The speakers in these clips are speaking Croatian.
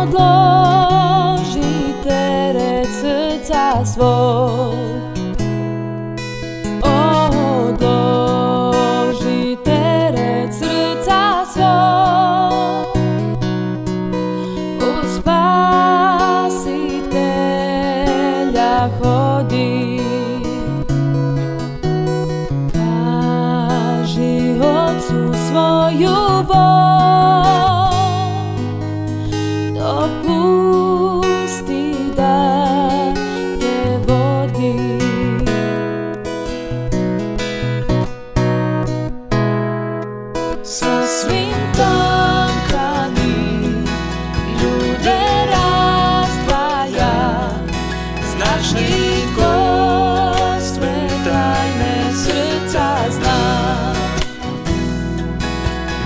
odloži teret srca svog. Odloži teret srca svog, u Spasitelja hodi. Kaži Otcu svoju bol, dopusti da te vodi. Sa svim tonkanim ljude razdvaja, znaš li ko sve tajne srca zna?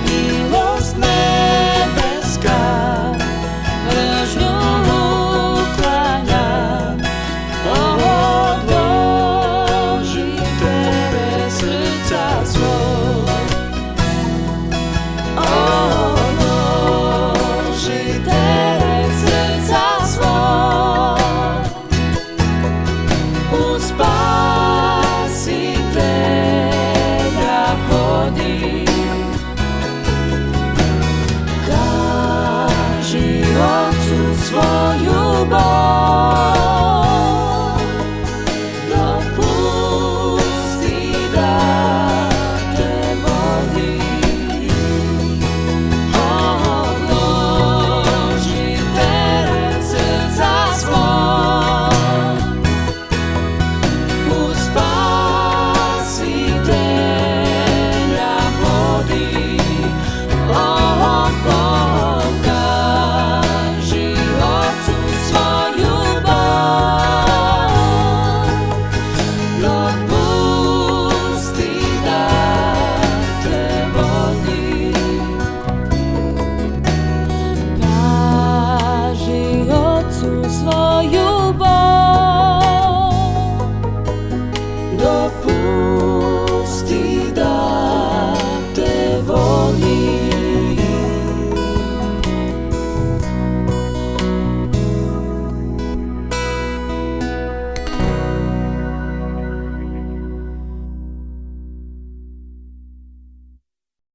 Milost nebeska mržnju uklanja, odloži teret srca svog. Odloži teret srca svog, u Spasitelja hodi. Kaži Otcu svoju bol,